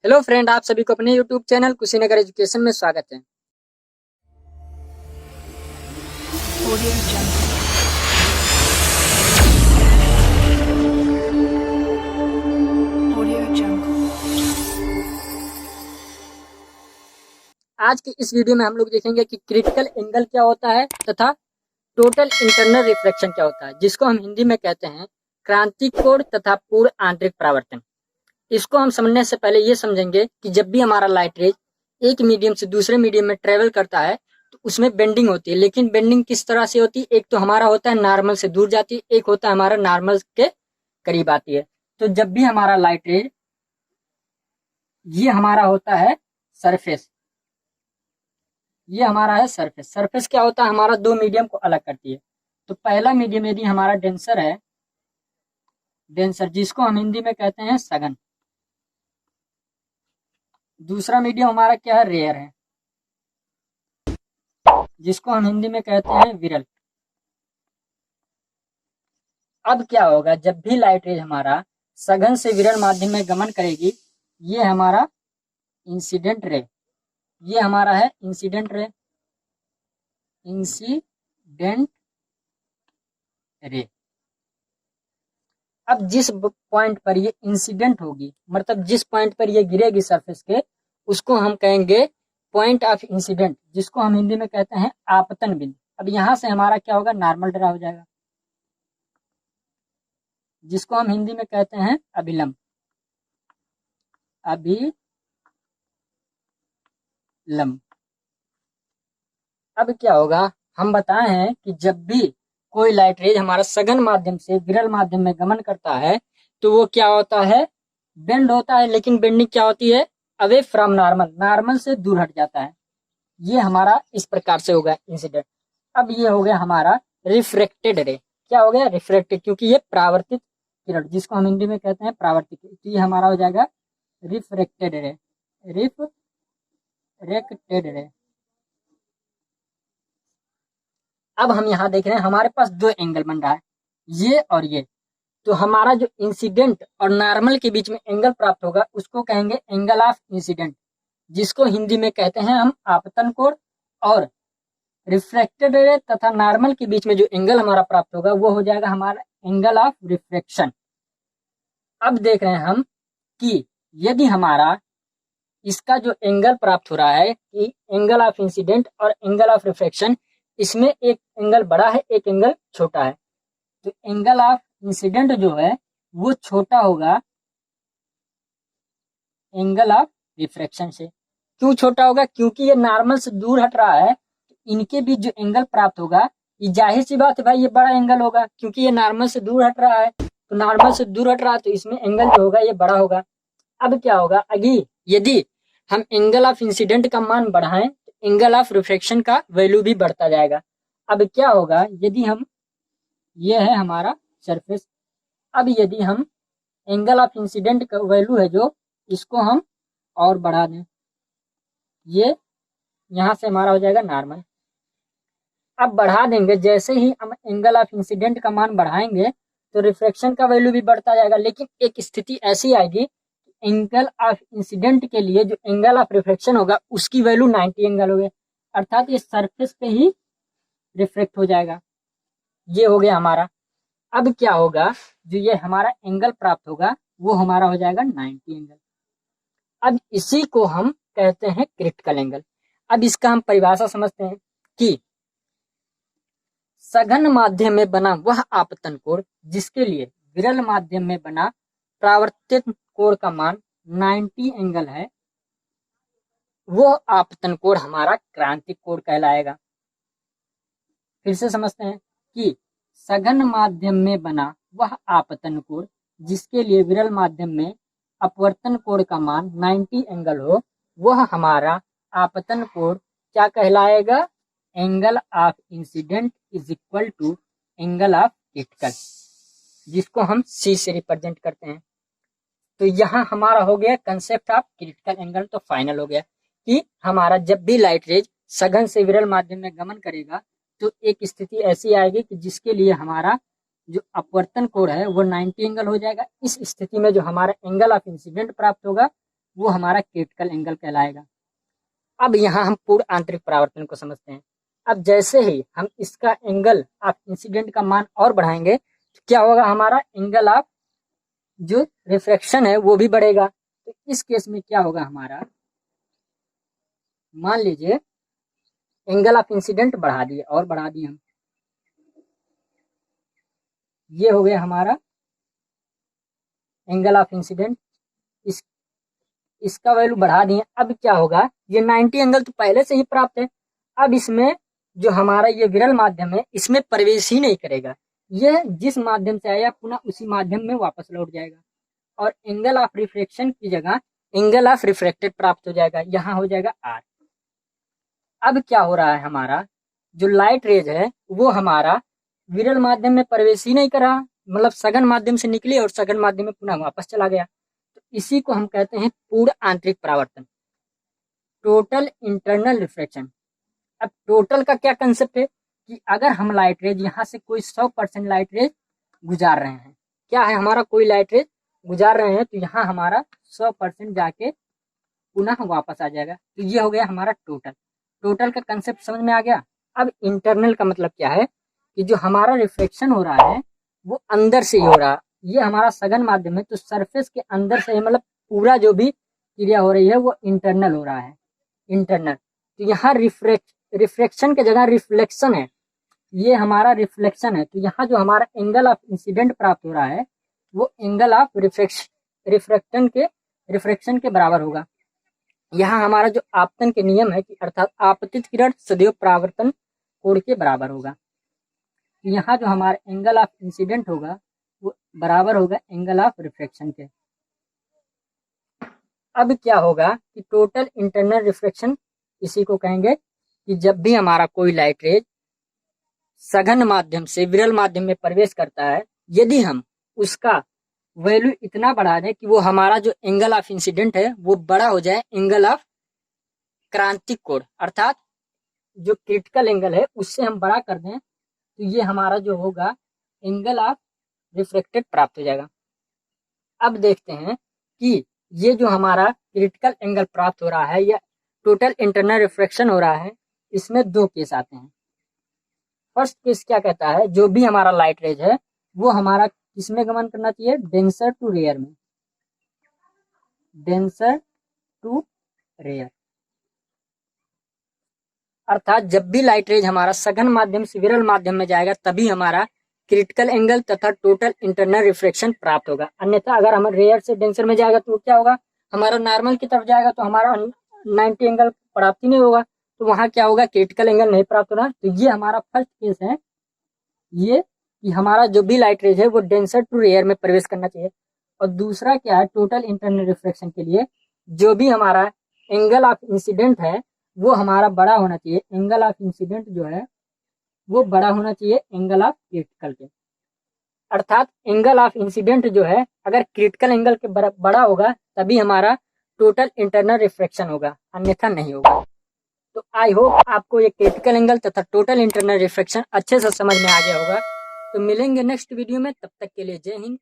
Hello friend, आप सभी को अपने यूट्यूब चैनल कुशीनगर एजुकेशन में स्वागत है। Audio Jungle. Audio Jungle. आज की इस वीडियो में हम लोग देखेंगे कि क्रिटिकल एंगल क्या होता है तथा टोटल इंटरनल रिफ्लेक्शन क्या होता है, जिसको हम हिंदी में कहते हैं क्रांतिक कोण तथा पूर्ण आंतरिक परावर्तन। इसको हम समझने से पहले ये समझेंगे कि जब भी हमारा लाइट रेज एक मीडियम से दूसरे मीडियम में ट्रेवल करता है तो उसमें बेंडिंग होती है। लेकिन बेंडिंग किस तरह से होती है? एक तो हमारा होता है नॉर्मल से दूर जाती है, एक होता है हमारा नॉर्मल के करीब आती है। तो जब भी हमारा लाइट रेज, ये हमारा होता है सरफेस, ये हमारा है सरफेस। सरफेस क्या होता है? हमारा दो मीडियम को अलग करती है। तो पहला मीडियम यदि हमारा डेंसर है, डेंसर जिसको हम हिंदी में कहते हैं सघन। दूसरा मीडियम हमारा क्या है? रेयर है, जिसको हम हिंदी में कहते हैं विरल। अब क्या होगा? जब भी लाइट रेज हमारा सघन से विरल माध्यम में गमन करेगी, ये हमारा इंसिडेंट रे, ये हमारा है इंसिडेंट रे, इंसिडेंट रे। अब जिस पॉइंट पर ये इंसिडेंट होगी, मतलब जिस पॉइंट पर ये गिरेगी सरफेस के, उसको हम कहेंगे पॉइंट ऑफ इंसिडेंट, जिसको हम हिंदी में कहते हैं आपतन बिंदु। अब यहां से हमारा क्या होगा? नॉर्मल ड्रा हो जाएगा, जिसको हम हिंदी में कहते हैं अभिलंब। अभिलंब। अब क्या होगा? हम बताए हैं कि जब भी कोई लाइट रेज हमारा सघन माध्यम से विरल माध्यम में गमन करता है तो वो क्या होता है? बेंड होता है। लेकिन बेंडिंग क्या होती है? अवे फ्रॉम नॉर्मल, नॉर्मल से दूर हट जाता है। ये हमारा इस प्रकार से होगा इंसिडेंट। अब ये हो गया हमारा रिफ्रेक्टेड रे। क्या हो गया? रिफ्रेक्टेड, क्योंकि ये परावर्तित किरण, जिसको हम हिंदी में कहते हैं परावर्तित, तो ये हमारा हो जाएगा रिफ्रेक्टेड रे, रिफ्रेक्टेड रे। अब हम यहाँ देख रहे हैं हमारे पास दो एंगल बन रहा है, ये और ये। तो हमारा जो इंसिडेंट और नॉर्मल के बीच में एंगल प्राप्त होगा उसको कहेंगे एंगल ऑफ इंसिडेंट, जिसको हिंदी में कहते हैं हम आपतन कोण। और रिफ्लेक्टेड रे तथा नॉर्मल के बीच में जो एंगल हमारा प्राप्त होगा वो हो जाएगा हमारा एंगल ऑफ रिफ्लेक्शन। अब देख रहे हैं हम कि यदि हमारा इसका जो एंगल प्राप्त हो रहा है कि एंगल ऑफ इंसिडेंट और एंगल ऑफ रिफ्लेक्शन, इसमें एक एंगल बड़ा है, एक एंगल छोटा है। तो एंगल ऑफ इंसिडेंट जो है वो छोटा होगा एंगल ऑफ रिफ्रैक्शन से। क्यों छोटा होगा? क्योंकि ये नॉर्मल से दूर हट रहा है, तो इनके बीच जो एंगल प्राप्त होगा, ये जाहिर सी बात है भाई, ये बड़ा एंगल होगा, क्योंकि ये नॉर्मल से दूर हट रहा है। तो नॉर्मल से दूर हट रहा है तो इसमें एंगल जो होगा ये बड़ा होगा। अब क्या होगा? अगी यदि हम एंगल ऑफ इंसिडेंट का मान बढ़ाएं तो एंगल ऑफ रिफ्रैक्शन का वैल्यू भी बढ़ता जाएगा। अब क्या होगा? यदि हम, ये है हमारा सरफेस, अब यदि हम एंगल ऑफ इंसिडेंट का वैल्यू है जो, इसको हम और बढ़ा दें, ये यहां से हमारा हो जाएगा नॉर्मल। अब बढ़ा देंगे, जैसे ही हम एंगल ऑफ इंसिडेंट का मान बढ़ाएंगे तो रिफ्रैक्शन का वैल्यू भी बढ़ता जाएगा। लेकिन एक स्थिति ऐसी आएगी, एंगल ऑफ इंसिडेंट के लिए जो एंगल ऑफ रिफ्रैक्शन होगा उसकी वैल्यू 90 एंगल हो गए, अर्थात ये सरफेस पे ही रिफ्लेक्ट हो जाएगा। ये हो गया हमारा। अब क्या होगा? जो ये हमारा एंगल प्राप्त होगा वो हमारा हो जाएगा 90 एंगल। अब इसी को हम कहते हैं क्रिटिकल एंगल। अब इसका हम परिभाषा समझते हैं कि सघन माध्यम में बना वह आपतन कोण जिसके लिए विरल माध्यम में बना परावर्तित कोण का मान 90 एंगल है, वो आपतन कोण हमारा क्रांतिक कोण कहलाएगा। फिर से समझते हैं कि सघन माध्यम में बना वह आपतन कोण जिसके लिए विरल माध्यम में अपवर्तन कोण का मान 90 एंगल हो, वह हमारा आपतन कोण क्या कहलाएगा? Angle of incidence is equal to angle of critical, जिसको हम सी से रिप्रेजेंट करते हैं। तो यहाँ हमारा हो गया कंसेप्ट ऑफ क्रिटिकल एंगल। तो फाइनल हो गया कि हमारा जब भी लाइट रेज सघन से विरल माध्यम में गमन करेगा तो एक स्थिति ऐसी आएगी कि जिसके लिए हमारा जो अपवर्तन कोण है वो 90 एंगल हो जाएगा। इस स्थिति में जो हमारा एंगल ऑफ इंसिडेंट प्राप्त होगा वो हमारा क्रिटिकल एंगल कहलाएगा। अब यहाँ हम पूर्ण आंतरिक परावर्तन को समझते हैं। अब जैसे ही हम इसका एंगल ऑफ इंसिडेंट का मान और बढ़ाएंगे तो क्या होगा, हमारा एंगल ऑफ जो रिफ्रैक्शन है वो भी बढ़ेगा। तो इस केस में क्या होगा हमारा, मान लीजिए एंगल ऑफ इंसिडेंट बढ़ा दिए और बढ़ा दिए हम, ये हो गया हमारा एंगल ऑफ इंसिडेंट, इसका वैल्यू बढ़ा दिए। अब क्या होगा, ये 90 एंगल तो पहले से ही प्राप्त है, अब इसमें जो हमारा ये विरल माध्यम है इसमें प्रवेश ही नहीं करेगा, ये जिस माध्यम से आया पुनः उसी माध्यम में वापस लौट जाएगा और एंगल ऑफ रिफ्रैक्शन की जगह एंगल ऑफ रिफ्रैक्टेड प्राप्त हो जाएगा, यहाँ हो जाएगा आर। अब क्या हो रहा है, हमारा जो लाइट रेज है वो हमारा विरल माध्यम में प्रवेश ही नहीं कर रहा, मतलब सघन माध्यम से निकली और सघन माध्यम में पुनः वापस चला गया। तो इसी को हम कहते हैं पूर्ण आंतरिक परावर्तन, टोटल इंटरनल रिफ्रैक्शन। अब टोटल का क्या कंसेप्ट है कि अगर हम लाइट रेज यहाँ से कोई 100% लाइट रेज गुजार रहे हैं, क्या है हमारा कोई लाइट रेज गुजार रहे हैं, तो यहाँ हमारा 100% जाके पुनः वापस आ जाएगा। तो ये हो गया हमारा टोटल। टोटल का कंसेप्ट समझ में आ गया। अब इंटरनल का मतलब क्या है कि जो हमारा रिफ्लेक्शन हो रहा है वो अंदर से ही हो रहा है, ये हमारा सघन माध्यम है तो सरफेस के अंदर से, मतलब पूरा जो भी क्रिया हो रही है वो इंटरनल हो रहा है, इंटरनल। तो यहाँ रिफ्लेक्शन की जगह रिफ्लेक्शन है, ये हमारा रिफ्लेक्शन है। तो यहाँ जो हमारा एंगल ऑफ इंसिडेंट प्राप्त हो रहा है वो एंगल ऑफ रिफ्रैक्शन के बराबर होगा। यहाँ हमारा जो आपतन के नियम है कि अर्थात आपतित किरण सदैव परावर्तन कोण के बराबर होगा। यहाँ जो हमारा एंगल ऑफ इंसिडेंट होगा वो बराबर होगा एंगल ऑफ रिफ्रैक्शन के। अब क्या होगा कि टोटल इंटरनल रिफ्रैक्शन इसी को कहेंगे कि जब भी हमारा कोई लाइट रेज सघन माध्यम से विरल माध्यम में प्रवेश करता है, यदि हम उसका वैल्यू इतना बढ़ा दें कि वो हमारा जो एंगल ऑफ इंसिडेंट है वो बड़ा हो जाए एंगल ऑफ क्रांतिक कोण, अर्थात जो क्रिटिकल एंगल है उससे हम बड़ा कर दें, तो ये हमारा जो होगा एंगल ऑफ रिफ्रैक्टेड प्राप्त हो जाएगा। अब देखते हैं कि ये जो हमारा क्रिटिकल एंगल प्राप्त हो रहा है या टोटल इंटरनल रिफ्रैक्शन हो रहा है, इसमें दो केस आते हैं। फर्स्ट केस क्या कहता है, जो भी हमारा लाइट रेज है वो हमारा किसमें गमन करना चाहिए, डेंसर टू रेयर में, डेंसर टू रेयर। अर्थात जब भी लाइट रेज हमारा सघन माध्यम से विरल माध्यम में जाएगा तभी हमारा क्रिटिकल एंगल तथा टोटल इंटरनल रिफ्रैक्शन प्राप्त होगा। अन्यथा अगर हम रेयर से डेंसर में जाएगा तो क्या होगा, हमारा नॉर्मल की तरफ जाएगा तो हमारा 90 एंगल प्राप्त ही नहीं होगा, तो वहां क्या होगा, क्रिटिकल एंगल नहीं प्राप्त होना। तो ये हमारा फर्स्ट केस है, ये कि हमारा जो भी लाइट रेज है वो डेंसर टू रेयर में प्रवेश करना चाहिए। और दूसरा क्या है, टोटल इंटरनल रिफ्रैक्शन के लिए जो भी हमारा एंगल ऑफ इंसिडेंट है वो हमारा बड़ा होना चाहिए, एंगल ऑफ इंसिडेंट जो है वो बड़ा होना चाहिए एंगल ऑफ क्रिटिकल के। अर्थात एंगल ऑफ इंसिडेंट जो है अगर क्रिटिकल एंगल के बड़ा होगा तभी हमारा टोटल इंटरनल रिफ्रैक्शन होगा, अन्यथा नहीं होगा। तो आई होप आपको ये क्रिटिकल एंगल तथा टोटल इंटरनल रिफ्रैक्शन अच्छे से समझ में आ गया होगा। तो मिलेंगे नेक्स्ट वीडियो में, तब तक के लिए जय हिंद।